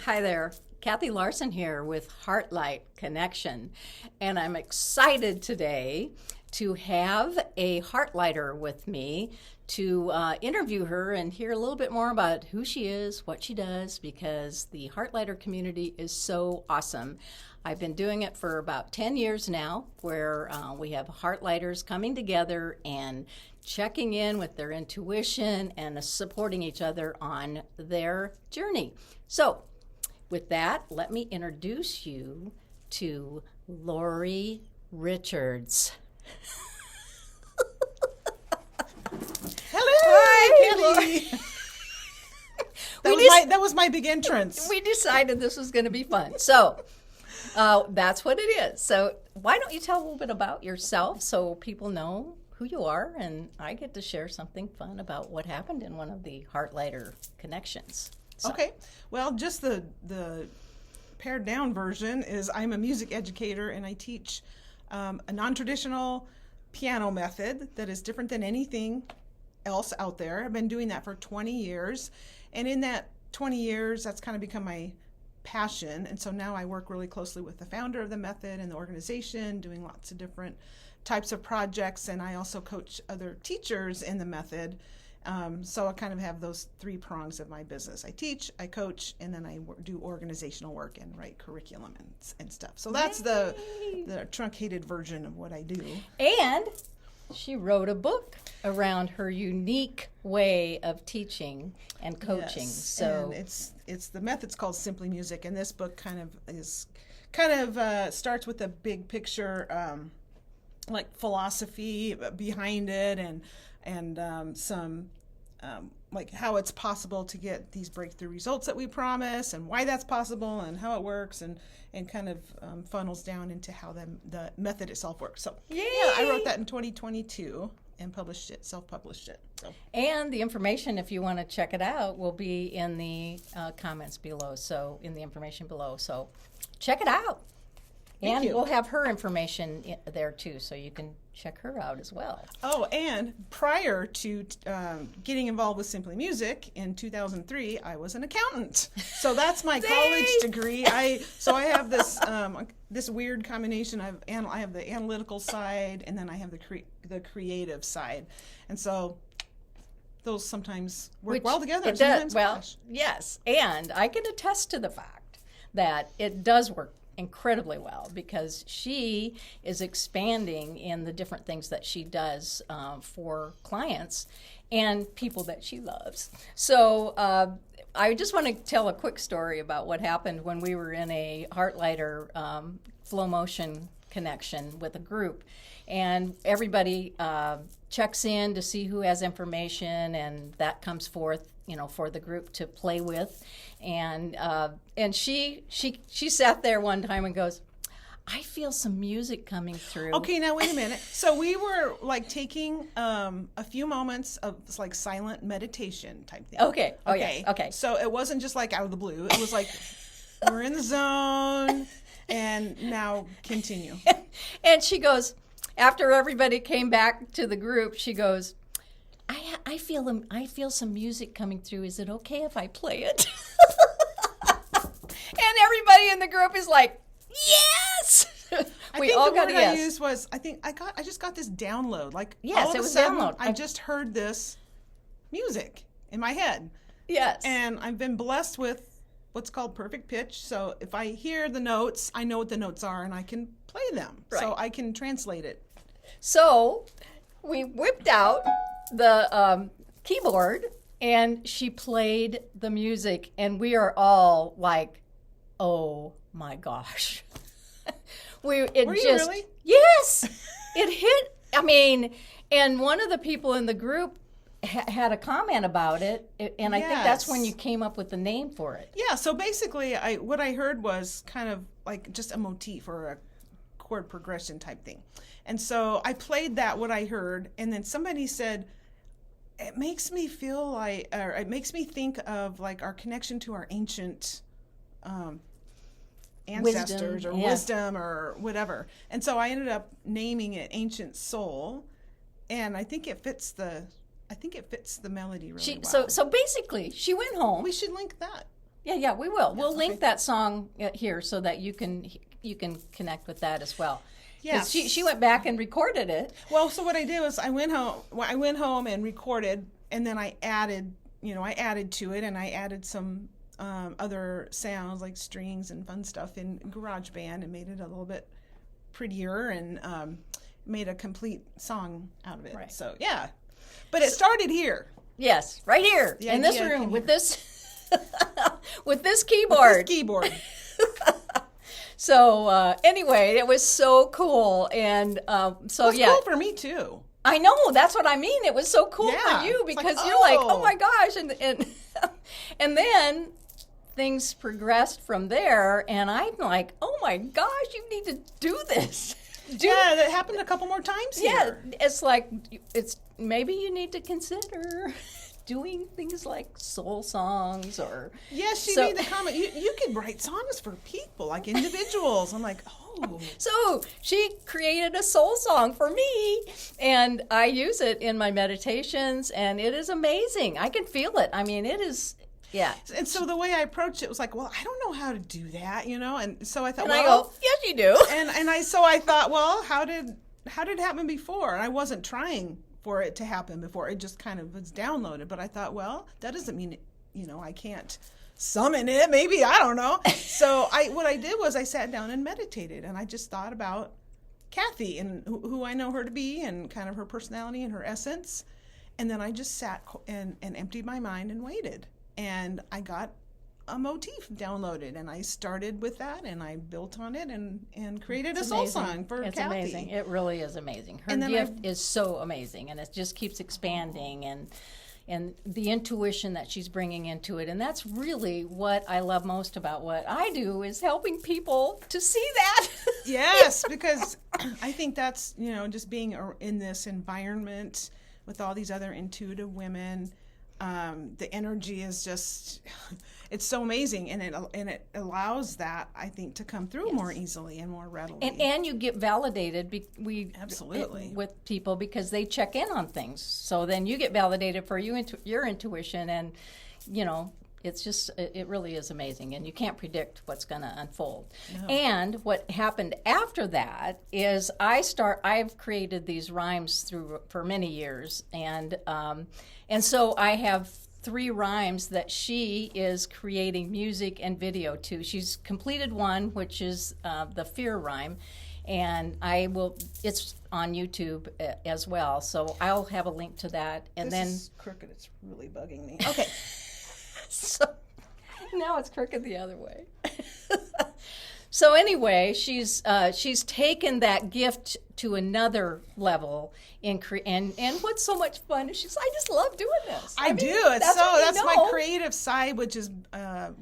Hi there, Kathy Larson here with HeartLight Connection, and I'm excited today to have a HeartLighter with me to interview her and hear a little bit more about who she is, what she does, because the HeartLighter community is so awesome. I've been doing it for about 10 years now, where we have HeartLighters coming together and checking in with their intuition and supporting each other on their journey. So, with that, let me introduce you to Laurie Richards. Hello, Hi, Kelly. That was my big entrance. We decided this was going to be fun. So that's what it is. So why don't you tell a little bit about yourself so people know who you are, and I get to share something fun about what happened in one of the HeartLighter connections. So. Okay. Well, just the pared down version is I'm a music educator and I teach a non-traditional piano method that is different than anything else out there. I've been doing that for 20 years. And in that 20 years, that's kind of become my passion. And so now I work really closely with the founder of the method and the organization, doing lots of different types of projects. And I also coach other teachers in the method. So I kind of have those three prongs of my business. I teach, I coach, and then I do organizational work and write curriculum and stuff. So that's the truncated version of what I do. And she wrote a book around her unique way of teaching and coaching. Yes, so and it's the method's called Simply Music, and this book kind of starts with a big picture, like philosophy behind it, and some like how it's possible to get these breakthrough results that we promise, and why that's possible, and how it works, and kind of funnels down into how the method itself works. So Yay! Yeah, I wrote that in 2022 and self-published it. So. And the information, if you want to check it out, will be in the comments below. So in the information below. So check it out. Thank you. We'll have her information there too, so you can check her out as well. Oh, and prior to getting involved with Simply Music in 2003, I was an accountant. So that's my college degree. I have this this weird combination of I have the analytical side, and then I have the creative side, and so those sometimes work well together. It sometimes does. Well, clash. yes, and I can attest to the fact that it does work incredibly well, because she is expanding in the different things that she does for clients and people that she loves. So I just want to tell a quick story about what happened when we were in a HeartLighter flow motion connection with a group, and everybody checks in to see who has information, and that comes forth, for the group to play with. And she sat there one time and goes, I feel some music coming through. Okay, now wait a minute. So we were like taking a few moments of like silent meditation type thing. Okay. Oh, yes. Okay. So it wasn't just like out of the blue. It was like we're in the zone, and now continue. And she goes, after everybody came back to the group, she goes, I feel some music coming through. Is it okay if I play it? And everybody in the group is like, yes. We all got a yes. I used was I just got this download. Like yes, all of it was a sudden, download. I just heard this music in my head. Yes. And I've been blessed with what's called perfect pitch. So if I hear the notes, I know what the notes are, and I can play them. Right. So I can translate it. So we whipped out the keyboard, and she played the music, and we are all like, oh my gosh. Were you really? Yes, it hit. I mean, and one of the people in the group had a comment about it, and I think that's when you came up with the name for it. Yeah, so basically what I heard was kind of like just a motif or a chord progression type thing. And so I played what I heard, and then somebody said, it makes me feel like, or it makes me think of like our connection to our ancient ancestors or wisdom or whatever. And so I ended up naming it Ancient Soul, and I think it fits the melody really well. So basically, she went home. We should link that. Yeah, we will. We'll okay. link that song here so that you can connect with that as well. Yeah. She went back and recorded it. Well, so what I did was I went home and recorded, and then I added to it, and I added some other sounds like strings and fun stuff in GarageBand and made it a little bit prettier and made a complete song out of it. Right. So, yeah. But it started here. Yes, right here The in this idea room came with here. this with this keyboard. This keyboard. So anyway, it was so cool, and so It's yeah, cool for me too. I know, that's what I mean. It was so cool Yeah, for you it's because like, you're like, oh. oh my gosh, and and then things progressed from there, and I'm like, oh my gosh, you need to do this. Yeah, that happened a couple more times Yeah, here. it's like maybe you need to consider doing things like soul songs or Yes, she so- made the comment. You could write songs for people, like individuals. I'm like, oh. So she created a soul song for me, and I use it in my meditations, and it is amazing. I can feel it. I mean, it is, yeah. And so the way I approached it was like, well, I don't know how to do that, And so I thought, And well, I go, yes, you do. and I thought, well, how did it happen before? And I wasn't trying for it to happen before. It just kind of was downloaded. But I thought, well, that doesn't mean I can't summon it. Maybe, I don't know. So what I did was I sat down and meditated, and I just thought about Kathy and who I know her to be, and kind of her personality and her essence. And then I just sat and emptied my mind and waited. And I got a motif downloaded, and I started with that, and I built on it and created a soul song for It's Kathy. amazing. It really is amazing. Her And then gift is so amazing, and it just keeps expanding, and the intuition that she's bringing into it. And that's really what I love most about what I do, is helping people to see that. Yes, because I think that's, just being in this environment with all these other intuitive women, the energy is just, it's so amazing, and it allows that, I think, to come through more easily and more readily. And you get validated Absolutely. with people because they check in on things. So then you get validated for your intuition, and it's just, it really is amazing, and you can't predict what's going to unfold. No. And what happened after that is I've created these rhymes for many years, and so I have 3 rhymes that she is creating music and video to. She's completed one, which is the Fear rhyme, and it's on YouTube as well, so I'll have a link to that. And this then is crooked. It's really bugging me. Okay. So now it's crooked the other way. So anyway, she's taken that gift to another level and what's so much fun is I just love doing this. I do. That's my creative side, which has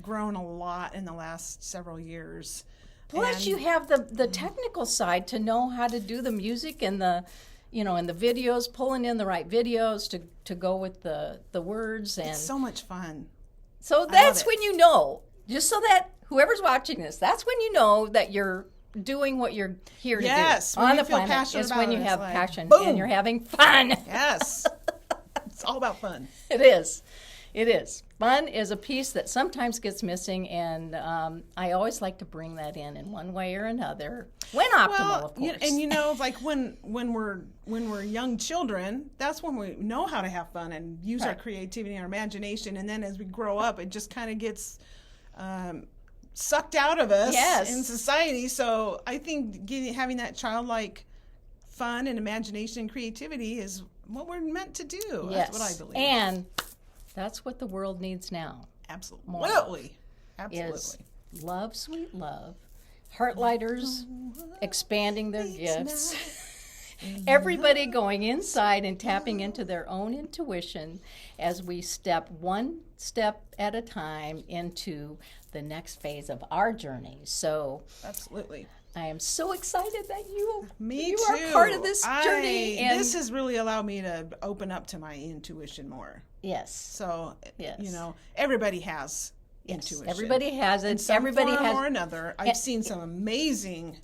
grown a lot in the last several years. Plus, And- you have the technical side to know how to do the music and the videos, pulling in the right videos to go with the words, and It's so much fun. so that's when you know, just so that whoever's watching this, that's when you know that you're doing what you're here to Yes, do when on you the feel planet. passionate Is about when it, you it's have like, passion boom. and you're having fun. Yes. It's all about fun. It is. It is. Fun is a piece that sometimes gets missing, and I always like to bring that in one way or another, when optimal, of course. Like when we're young children, that's when we know how to have fun and use our creativity and our imagination. And then as we grow up, it just kind of gets sucked out of us in society. So I think having that childlike fun and imagination and creativity is what we're meant to do. Yes. That's what I believe. And that's what the world needs now. Absolutely. Is love, sweet love, HeartLighters expanding their gifts, everybody going inside and tapping into their own intuition as we step one step at a time into the next phase of our journey. So absolutely. I am so excited that you too. are part of this journey. And this has really allowed me to open up to my intuition more. Yes. So, everybody has intuition. Everybody has it. In some Everybody form has or another. I've seen some amazing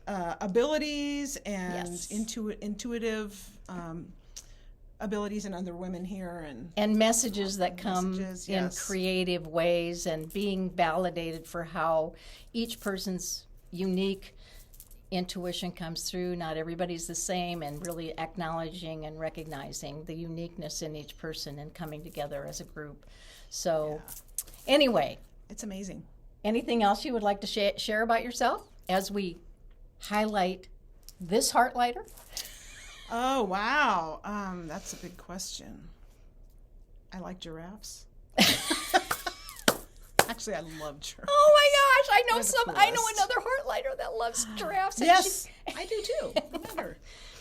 abilities and intuitive abilities in other women here, and messages that come Messages, in yes. creative ways, and being validated for how each person's unique intuition comes through. Not everybody's the same, and really acknowledging and recognizing the uniqueness in each person and coming together as a group. So anyway, it's amazing. anything else you would like to share about yourself as we highlight this HeartLighter? Oh, wow. That's a big question. I like giraffes. Actually, I love giraffes. Oh my gosh, I know They're the I know coolest. another HeartLighter that loves giraffes. And Yes, I do too. Remember.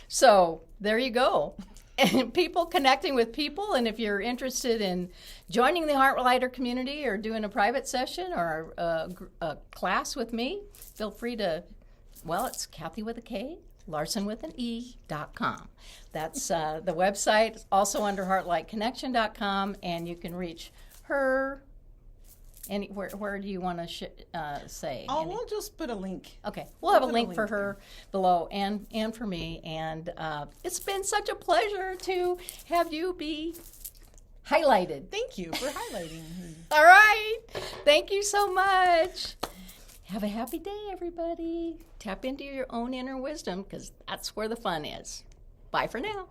So there you go. And people connecting with people, and if you're interested in joining the HeartLighter community or doing a private session or a class with me, feel free to, well, it's Kathy with a K, Larson with an E.com. That's the website. It's also under HeartLightConnection.com, and you can reach her. Where do you want to say? Oh, we'll just put a link. Okay, we'll have a put a link link for her below, and for me. And it's been such a pleasure to have you be highlighted. Thank you for highlighting. All right, thank you so much. Have a happy day, everybody. Tap into your own inner wisdom, because that's where the fun is. Bye for now.